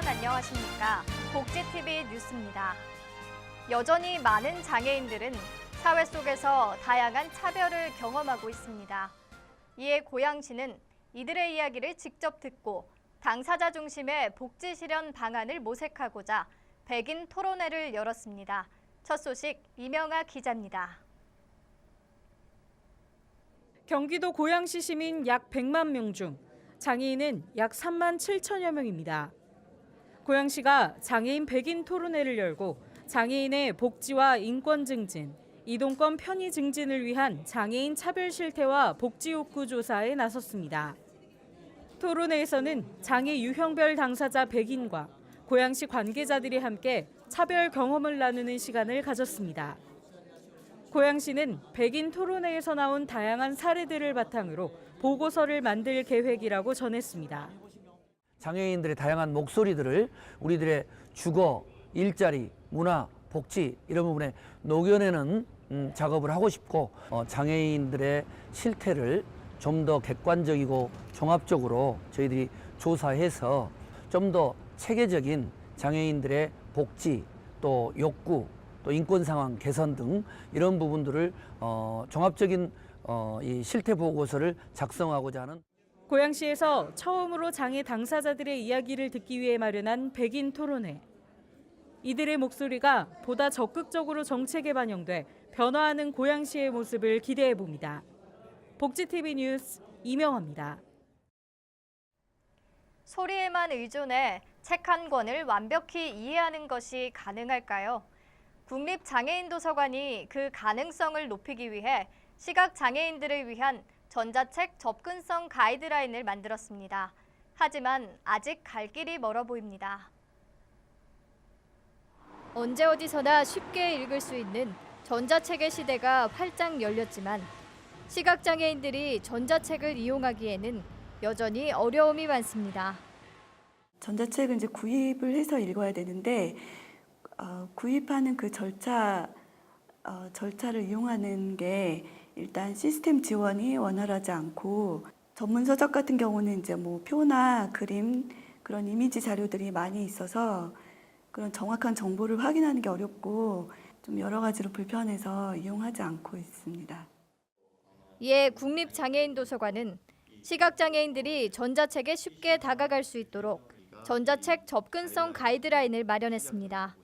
안녕하십니까. 복지TV 뉴스입니다. 여전히 많은 장애인들은 사회 속에서 다양한 차별을 경험하고 있습니다. 이에 고양시는 이들의 이야기를 직접 듣고 당사자 중심의 복지 실현 방안을 모색하고자 백인 토론회를 열었습니다. 첫 소식 이명아 기자입니다. 경기도 고양시 시민 약 100만 명 중 장애인은 약 3만 7천여 명입니다. 고양시가 장애인 백인 토론회를 열고 장애인의 복지와 인권 증진, 이동권 편의 증진을 위한 장애인 차별 실태와 복지 욕구 조사에 나섰습니다. 토론회에서는 장애 유형별 당사자 백인과 고양시 관계자들이 함께 차별 경험을 나누는 시간을 가졌습니다. 고양시는 백인 토론회에서 나온 다양한 사례들을 바탕으로 보고서를 만들 계획이라고 전했습니다. 장애인들의 다양한 목소리들을 우리들의 주거, 일자리, 문화, 복지 이런 부분에 녹여내는 작업을 하고 싶고 장애인들의 실태를 좀 더 객관적이고 종합적으로 저희들이 조사해서 좀 더 체계적인 장애인들의 복지, 또 욕구, 또 인권 상황 개선 등 이런 부분들을 종합적인 이 실태 보고서를 작성하고자 하는. 고양시에서 처음으로 장애 당사자들의 이야기를 듣기 위해 마련한 백인 토론회. 이들의 목소리가 보다 적극적으로 정책에 반영돼 변화하는 고양시의 모습을 기대해 봅니다. 복지TV 뉴스 이명아입니다. 소리에만 의존해 책 한 권을 완벽히 이해하는 것이 가능할까요? 국립장애인도서관이 그 가능성을 높이기 위해 시각장애인들을 위한 전자책 접근성 가이드라인을 만들었습니다. 하지만 아직 갈 길이 멀어 보입니다. 언제 어디서나 쉽게 읽을 수 있는 전자책의 시대가 활짝 열렸지만 시각장애인들이 전자책을 이용하기에는 여전히 어려움이 많습니다. 전자책은 이제 구입을 해서 읽어야 되는데 구입하는 그 절차를 이용하는 게 일단 시스템 지원이 원활하지 않고 전문 서적 같은 경우는 이제 뭐 표나 그림 그런 이미지 자료들이 많이 있어서 그런 정확한 정보를 확인하는 게 어렵고 좀 여러 가지로 불편해서 이용하지 않고 있습니다. 이에 국립장애인도서관은 시각장애인들이 전자책에 쉽게 다가갈 수 있도록 전자책 접근성 가이드라인을 마련했습니다.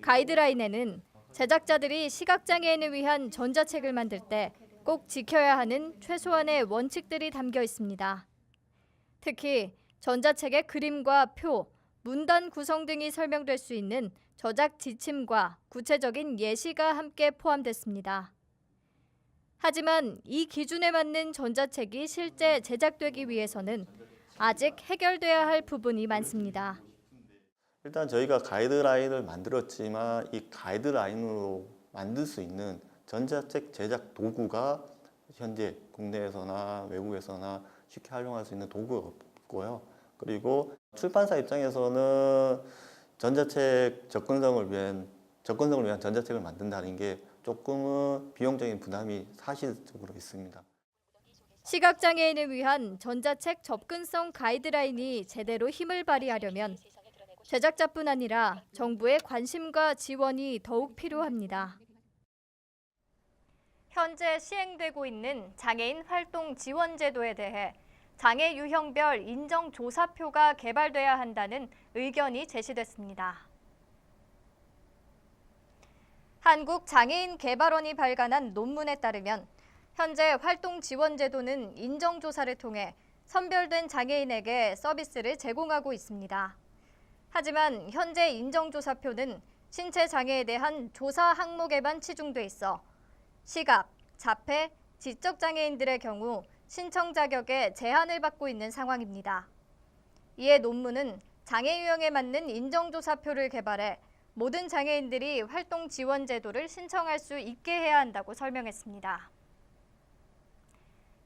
가이드라인에는 제작자들이 시각장애인을 위한 전자책을 만들 때 꼭 지켜야 하는 최소한의 원칙들이 담겨 있습니다. 특히 전자책의 그림과 표, 문단 구성 등이 설명될 수 있는 저작 지침과 구체적인 예시가 함께 포함됐습니다. 하지만 이 기준에 맞는 전자책이 실제 제작되기 위해서는 아직 해결돼야 할 부분이 많습니다. 일단 저희가 가이드라인을 만들었지만 이 가이드라인으로 만들 수 있는 전자책 제작 도구가 현재 국내에서나 외국에서나 쉽게 활용할 수 있는 도구가 없고요. 그리고 출판사 입장에서는 전자책 접근성을 위한 전자책을 만든다는 게 조금은 비용적인 부담이 사실적으로 있습니다. 시각장애인을 위한 전자책 접근성 가이드라인이 제대로 힘을 발휘하려면 제작자뿐 아니라 정부의 관심과 지원이 더욱 필요합니다. 현재 시행되고 있는 장애인 활동 지원 제도에 대해 장애 유형별 인정조사표가 개발돼야 한다는 의견이 제시됐습니다. 한국장애인개발원이 발간한 논문에 따르면 현재 활동 지원 제도는 인정조사를 통해 선별된 장애인에게 서비스를 제공하고 있습니다. 하지만 현재 인정조사표는 신체 장애에 대한 조사 항목에만 치중돼 있어 시각, 자폐, 지적 장애인들의 경우 신청 자격에 제한을 받고 있는 상황입니다. 이에 논문은 장애 유형에 맞는 인정조사표를 개발해 모든 장애인들이 활동 지원 제도를 신청할 수 있게 해야 한다고 설명했습니다.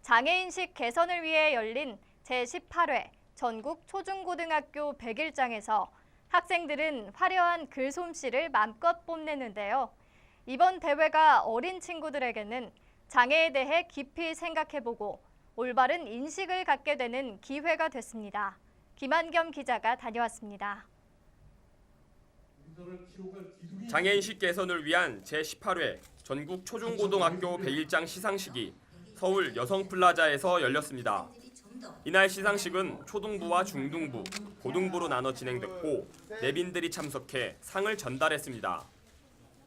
장애인식 개선을 위해 열린 제18회 전국 초중고등학교 100일장에서 학생들은 화려한 글솜씨를 맘껏 뽐내는데요. 이번 대회가 어린 친구들에게는 장애에 대해 깊이 생각해보고 올바른 인식을 갖게 되는 기회가 됐습니다. 김한겸 기자가 다녀왔습니다. 장애인식 개선을 위한 제18회 전국 초중고등학교 100일장 시상식이 서울 여성플라자에서 열렸습니다. 이날 시상식은 초등부와 중등부, 고등부로 나눠 진행됐고 내빈들이 참석해 상을 전달했습니다.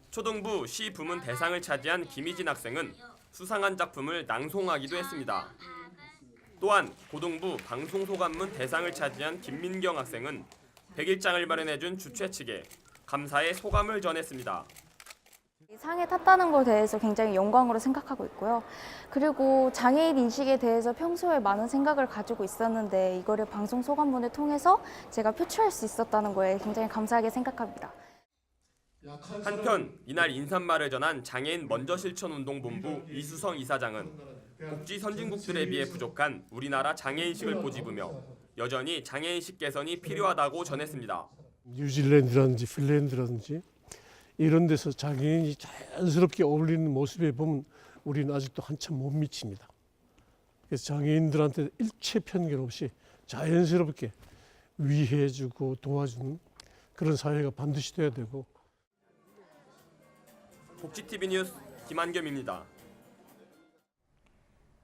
초등부 시 부문 대상을 차지한 김희진 학생은 수상한 작품을 낭송하기도 했습니다. 또한 고등부 방송소감문 대상을 차지한 김민경 학생은 100일장을 마련해준 주최 측에 감사의 소감을 전했습니다. 상에 탔다는 것에 대해서 굉장히 영광으로 생각하고 있고요. 그리고 장애인 인식에 대해서 평소에 많은 생각을 가지고 있었는데 이거를 방송 소감문을 통해서 제가 표출할 수 있었다는 거에 굉장히 감사하게 생각합니다. 한편 이날 인사말을 전한 장애인 먼저 실천운동본부 이수성 이사장은 복지 선진국들에 비해 부족한 우리나라 장애인식을 꼬집으며 여전히 장애인식 개선이 필요하다고 전했습니다. 뉴질랜드라든지 핀란드라든지 이런 데서 장애인이 자연스럽게 어울리는 모습에 보면 우리는 아직도 한참 못 미칩니다. 그래서 장애인들한테 일체 편견 없이 자연스럽게 위해주고 도와주는 그런 사회가 반드시 돼야 되고. 복지TV 뉴스 김한겸입니다.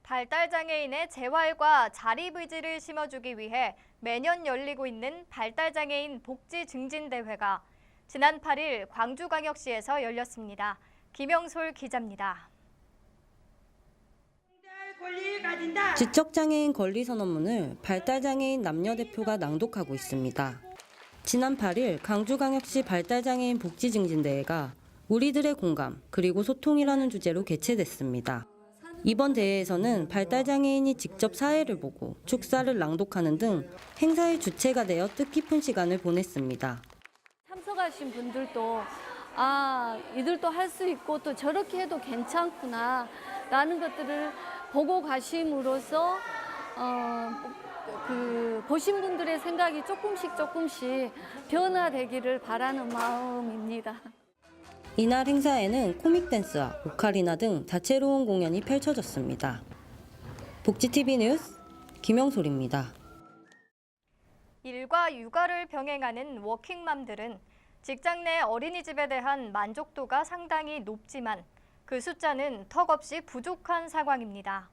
발달장애인의 재활과 자립의지를 심어주기 위해 매년 열리고 있는 발달장애인 복지증진대회가 지난 8일 광주광역시에서 열렸습니다. 김영솔 기자입니다. 지적장애인 권리선언문을 발달장애인 남녀 대표가 낭독하고 있습니다. 지난 8일 광주광역시 발달장애인 복지증진대회가 우리들의 공감 그리고 소통이라는 주제로 개최됐습니다. 이번 대회에서는 발달장애인이 직접 사회를 보고 축사를 낭독하는 등 행사의 주체가 되어 뜻깊은 시간을 보냈습니다. 참석하신 분들도 이들도 할 수 있고 또 저렇게 해도 괜찮구나 라는 것들을 보고 가심으로써 보신 분들의 생각이 조금씩 변화되기를 바라는 마음입니다. 이날 행사에는 코믹 댄스와 오카리나 등 다채로운 공연이 펼쳐졌습니다. 복지TV 뉴스 김영솔입니다. 일과 육아를 병행하는 워킹맘들은 직장 내 어린이집에 대한 만족도가 상당히 높지만 그 숫자는 턱없이 부족한 상황입니다.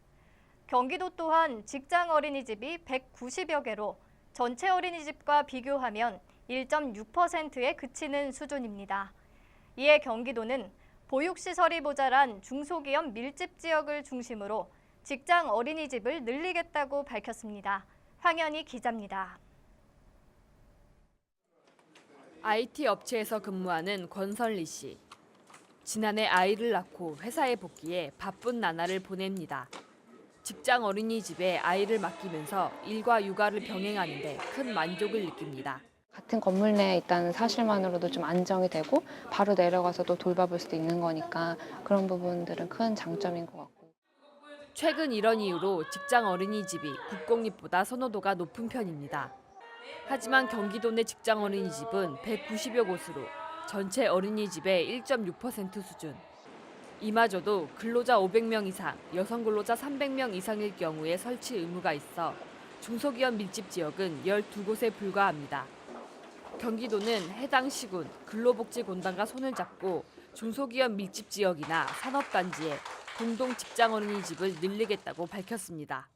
경기도 또한 직장 어린이집이 190여 개로 전체 어린이집과 비교하면 1.6%에 그치는 수준입니다. 이에 경기도는 보육시설이 모자란 중소기업 밀집 지역을 중심으로 직장 어린이집을 늘리겠다고 밝혔습니다. 황현희 기자입니다. IT 업체에서 근무하는 권설리 씨. 지난해 아이를 낳고 회사에 복귀해 바쁜 나날을 보냅니다. 직장 어린이집에 아이를 맡기면서 일과 육아를 병행하는데 큰 만족을 느낍니다. 같은 건물 내에 있다는 사실만으로도 좀 안정이 되고 바로 내려가서 또 돌봐볼 수도 있는 거니까 그런 부분들은 큰 장점인 것 같고. 최근 이런 이유로 직장 어린이집이 국공립보다 선호도가 높은 편입니다. 하지만 경기도 내 직장 어린이집은 190여 곳으로 전체 어린이집의 1.6% 수준. 이마저도 근로자 500명 이상, 여성 근로자 300명 이상일 경우에 설치 의무가 있어 중소기업 밀집 지역은 12곳에 불과합니다. 경기도는 해당 시군, 근로복지공단과 손을 잡고 중소기업 밀집 지역이나 산업단지에 공동 직장 어린이집을 늘리겠다고 밝혔습니다.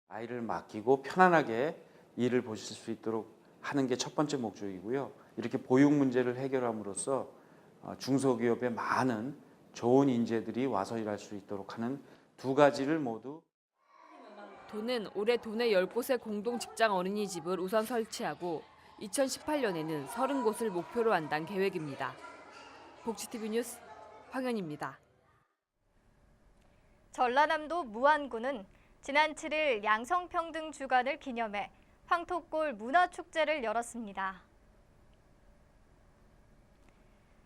아이를 맡기고 편안하게 일을 보실 수 있도록 하는 게 첫 번째 목적이고요. 이렇게 보육 문제를 해결함으로써 중소기업에 많은 좋은 인재들이 와서 일할 수 있도록 하는 두 가지를 모두. 도는 올해 도내 10곳의 공동 직장 어린이집을 우선 설치하고 2018년에는 30곳을 목표로 한다는 계획입니다. 복지TV 뉴스 황현입니다. 전라남도 무안군은 지난 7일 양성평등 주간을 기념해 황토골 문화축제를 열었습니다.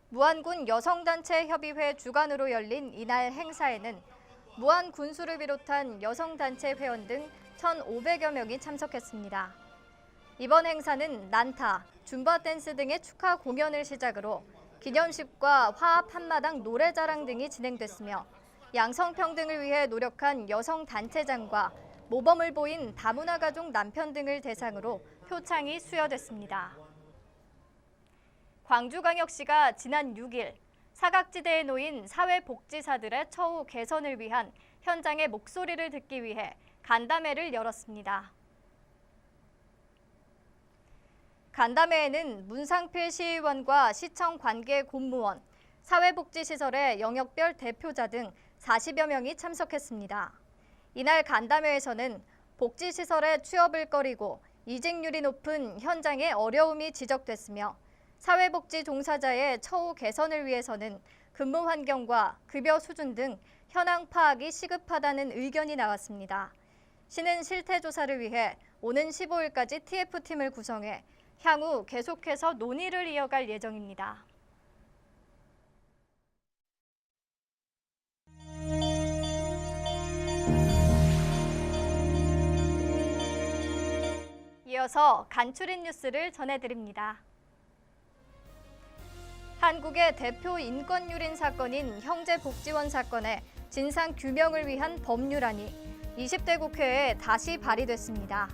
무안군 여성단체협의회 주관으로 열린 이날 행사에는 무안군수를 비롯한 여성단체 회원 등 1,500여 명이 참석했습니다. 이번 행사는 난타, 줌바 댄스 등의 축하 공연을 시작으로 기념식과 화합 한마당 노래자랑 등이 진행됐으며 양성평등을 위해 노력한 여성단체장과 모범을 보인 다문화 가족 남편 등을 대상으로 표창이 수여됐습니다. 광주광역시가 지난 6일 사각지대에 놓인 사회복지사들의 처우 개선을 위한 현장의 목소리를 듣기 위해 간담회를 열었습니다. 간담회에는 문상필 시의원과 시청 관계 공무원, 사회복지시설의 영역별 대표자 등 40여 명이 참석했습니다. 이날 간담회에서는 복지시설의 취업을 꺼리고 이직률이 높은 현장의 어려움이 지적됐으며 사회복지 종사자의 처우 개선을 위해서는 근무 환경과 급여 수준 등 현황 파악이 시급하다는 의견이 나왔습니다. 시는 실태 조사를 위해 오는 15일까지 TF팀을 구성해 향후 계속해서 논의를 이어갈 예정입니다. 이어서 간추린 뉴스를 전해드립니다. 한국의 대표 인권유린 사건인 형제복지원 사건의 진상 규명을 위한 법률안이 20대 국회에 다시 발의됐습니다.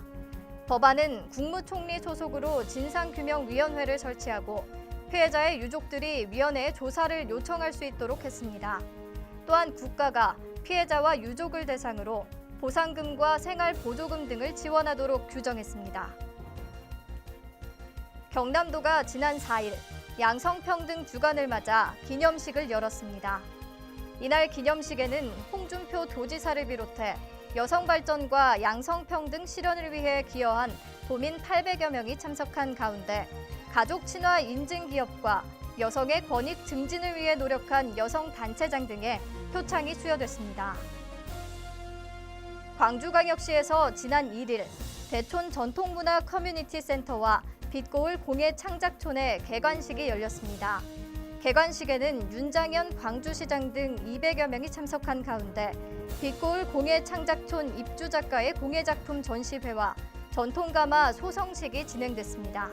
법안은 국무총리 소속으로 진상규명위원회를 설치하고 피해자의 유족들이 위원회에 조사를 요청할 수 있도록 했습니다. 또한 국가가 피해자와 유족을 대상으로 보상금과 생활보조금 등을 지원하도록 규정했습니다. 경남도가 지난 4일 양성평등 주간을 맞아 기념식을 열었습니다. 이날 기념식에는 홍준표 도지사를 비롯해 여성발전과 양성평등 실현을 위해 기여한 도민 800여 명이 참석한 가운데 가족 친화 인증 기업과 여성의 권익 증진을 위해 노력한 여성단체장 등의 표창이 수여됐습니다. 광주광역시에서 지난 1일 대촌 전통문화 커뮤니티 센터와 빛고을 공예 창작촌의 개관식이 열렸습니다. 개관식에는 윤장현 광주시장 등 200여 명이 참석한 가운데 빛고을 공예 창작촌 입주 작가의 공예 작품 전시회와 전통가마 소성식이 진행됐습니다.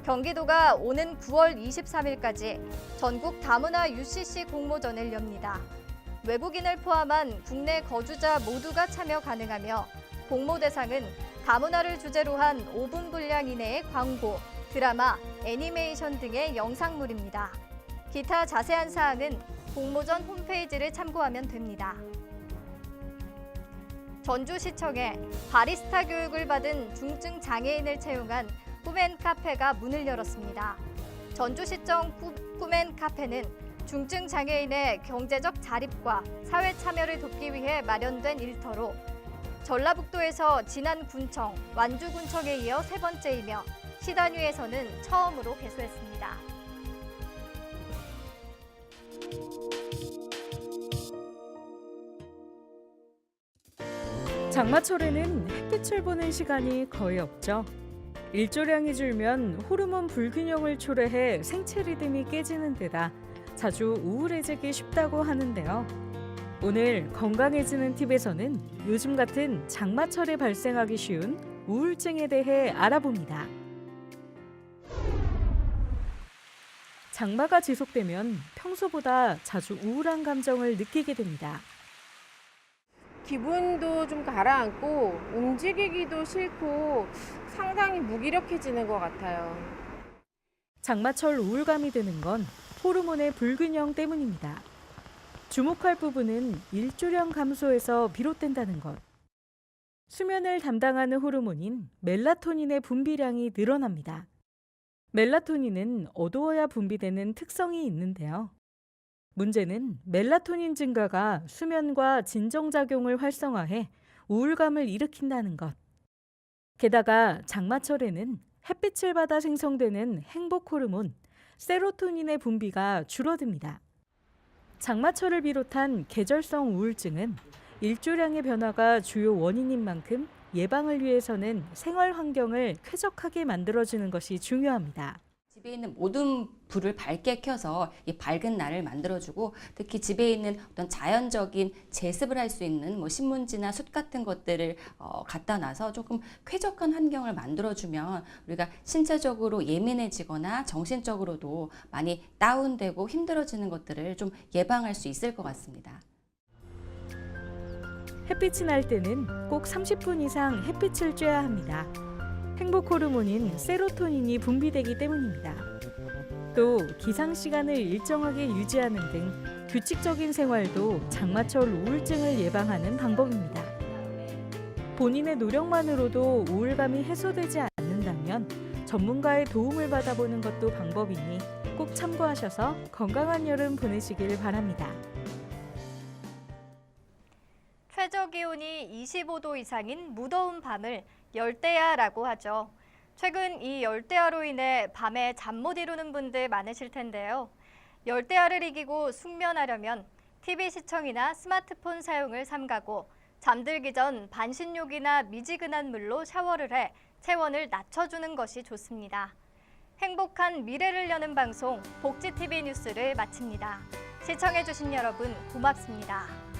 경기도가 오는 9월 23일까지 전국 다문화 UCC 공모전을 엽니다. 외국인을 포함한 국내 거주자 모두가 참여 가능하며 공모 대상은 다문화를 주제로 한 5분 분량 이내의 광고, 드라마, 애니메이션 등의 영상물입니다. 기타 자세한 사항은 공모전 홈페이지를 참고하면 됩니다. 전주시청에 바리스타 교육을 받은 중증 장애인을 채용한 꿈앤 카페가 문을 열었습니다. 전주시청 꿈앤 카페는 중증 장애인의 경제적 자립과 사회 참여를 돕기 위해 마련된 일터로 전라북도에서 진안군청, 완주군청에 이어 세 번째이며 시 단위에서는 처음으로 개소했습니다. 장마철에는 햇빛을 보는 시간이 거의 없죠. 일조량이 줄면 호르몬 불균형을 초래해 생체 리듬이 깨지는 데다 자주 우울해지기 쉽다고 하는데요. 오늘 건강해지는 팁에서는 요즘 같은 장마철에 발생하기 쉬운 우울증에 대해 알아봅니다. 장마가 지속되면 평소보다 자주 우울한 감정을 느끼게 됩니다. 기분도 좀 가라앉고 움직이기도 싫고 상당히 무기력해지는 것 같아요. 장마철 우울감이 드는 건 호르몬의 불균형 때문입니다. 주목할 부분은 일조량 감소에서 비롯된다는 것. 수면을 담당하는 호르몬인 멜라토닌의 분비량이 늘어납니다. 멜라토닌은 어두워야 분비되는 특성이 있는데요. 문제는 멜라토닌 증가가 수면과 진정작용을 활성화해 우울감을 일으킨다는 것. 게다가 장마철에는 햇빛을 받아 생성되는 행복 호르몬, 세로토닌의 분비가 줄어듭니다. 장마철을 비롯한 계절성 우울증은 일조량의 변화가 주요 원인인 만큼 예방을 위해서는 생활 환경을 쾌적하게 만들어주는 것이 중요합니다. 집에 있는 모든 불을 밝게 켜서 이 밝은 날을 만들어주고 특히 집에 있는 어떤 자연적인 제습을 할 수 있는 신문지나 숯 같은 것들을 갖다 놔서 조금 쾌적한 환경을 만들어주면 우리가 신체적으로 예민해지거나 정신적으로도 많이 다운되고 힘들어지는 것들을 좀 예방할 수 있을 것 같습니다. 햇빛이 날 때는 꼭 30분 이상 햇빛을 쬐야 합니다. 행복 호르몬인 세로토닌이 분비되기 때문입니다. 또 기상 시간을 일정하게 유지하는 등 규칙적인 생활도 장마철 우울증을 예방하는 방법입니다. 본인의 노력만으로도 우울감이 해소되지 않는다면 전문가의 도움을 받아보는 것도 방법이니 꼭 참고하셔서 건강한 여름 보내시길 바랍니다. 최저 기온이 25도 이상인 무더운 밤을 열대야라고 하죠. 최근 이 열대야로 인해 밤에 잠 못 이루는 분들 많으실 텐데요. 열대야를 이기고 숙면하려면 TV 시청이나 스마트폰 사용을 삼가고 잠들기 전 반신욕이나 미지근한 물로 샤워를 해 체온을 낮춰주는 것이 좋습니다. 행복한 미래를 여는 방송 복지TV 뉴스를 마칩니다. 시청해주신 여러분 고맙습니다.